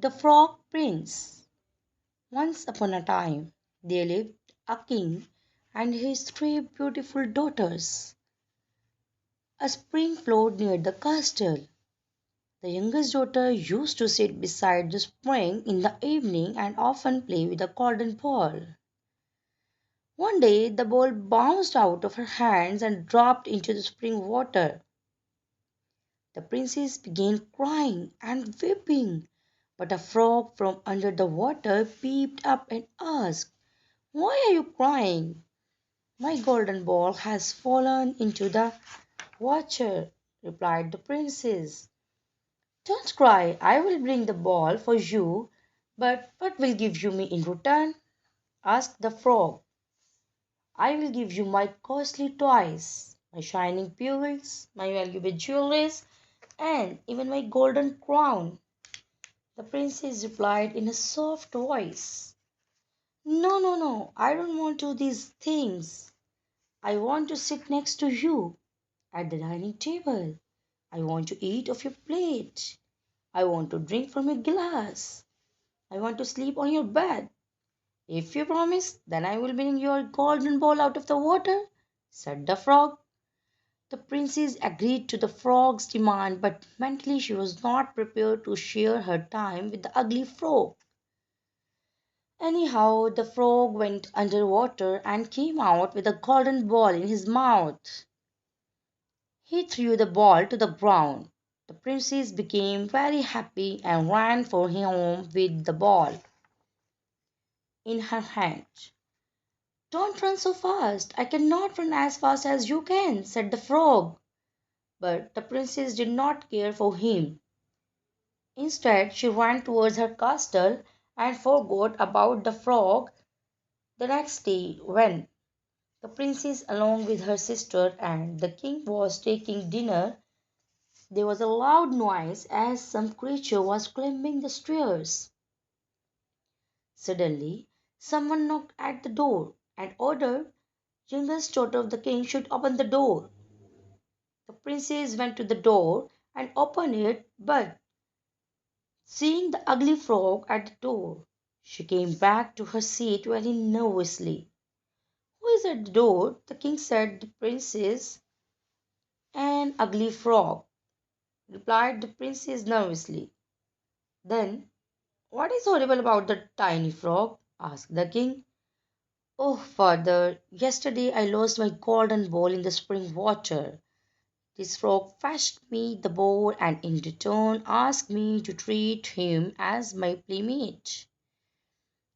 The Frog Prince. Once upon a time, there lived a king and his three beautiful daughters. A spring flowed near the castle. The youngest daughter used to sit beside the spring in the evening and often play with a golden ball. One day, the ball bounced out of her hands and dropped into the spring water. The princess began crying and weeping, but a frog from under the water peeped up and asked, "Why are you crying?" "My golden ball has fallen into the water," replied the princess. "Don't cry, I will bring the ball for you, but what will give you me in return?" asked the frog. "I will give you my costly toys, my shining pearls, my valuable jewelries, and even my golden crown." The princess replied in a soft voice, "No, no, no, I don't want to these things. I want to sit next to you at the dining table. I want to eat off your plate. I want to drink from your glass. I want to sleep on your bed. If you promise, then I will bring your golden ball out of the water," said the frog. The princess agreed to the frog's demand, but mentally she was not prepared to share her time with the ugly frog. Anyhow, the frog went under water and came out with a golden ball in his mouth. He threw the ball to the ground. The princess became very happy and ran for home with the ball in her hand. "Don't run so fast. I cannot run as fast as you can," said the frog. But the princess did not care for him. Instead, she ran towards her castle and forgot about the frog. The next day, when the princess, along with her sister and the king, was taking dinner, there was a loud noise as some creature was climbing the stairs. Suddenly, someone knocked at the door and ordered youngest daughter of the king should open the door. The princess went to the door and opened it, but seeing the ugly frog at the door, she came back to her seat very nervously. "Who is at the door?" the king said. "The princess." "An ugly frog," replied the princess nervously. "Then what is horrible about the tiny frog?" asked the king. "Oh, father, yesterday I lost my golden ball in the spring water. This frog fetched me the ball and in return asked me to treat him as my playmate,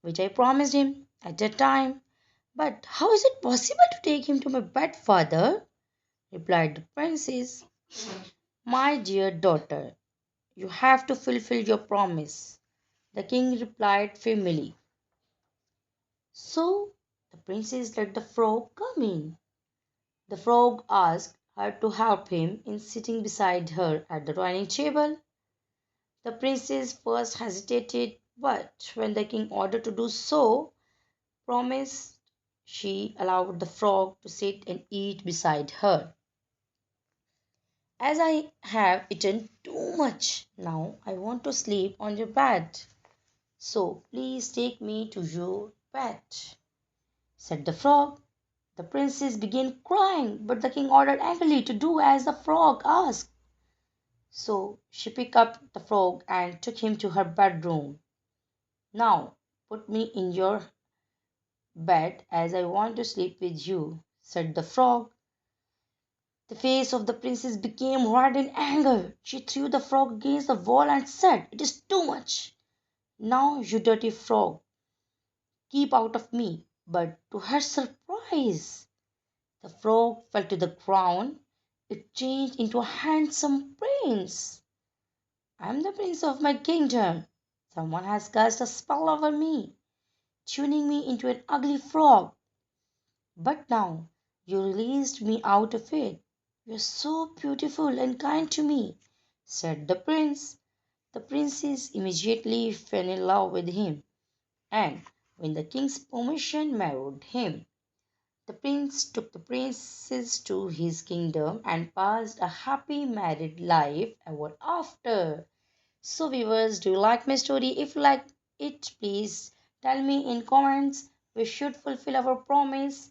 which I promised him at that time. But how is it possible to take him to my bed, father?" replied the princess. "My dear daughter, you have to fulfill your promise," the king replied firmly. So the princess let the frog come in. The frog asked her to help him in sitting beside her at the dining table. The princess first hesitated, but when the king ordered to do so, promised she allowed the frog to sit and eat beside her. "As I have eaten too much, now I want to sleep on your bed. So please take me to your bed," said the frog. The princess began crying, but the king ordered angrily to do as the frog asked. So she picked up the frog and took him to her bedroom. "Now put me in your bed as I want to sleep with you," said the frog. The face of the princess became red in anger. She threw the frog against the wall and said, "It is too much. Now, you dirty frog, keep out of me." But to her surprise, the frog fell to the ground. It changed into a handsome prince. "I am the prince of my kingdom. Someone has cast a spell over me, tuning me into an ugly frog. But now you released me out of it. You are so beautiful and kind to me," said the prince. The princess immediately fell in love with him and, with the king's permission, married him. The prince took the princess to his kingdom and passed a happy married life ever after. So, viewers, do you like my story? If you like it, please tell me in comments. We should fulfill our promise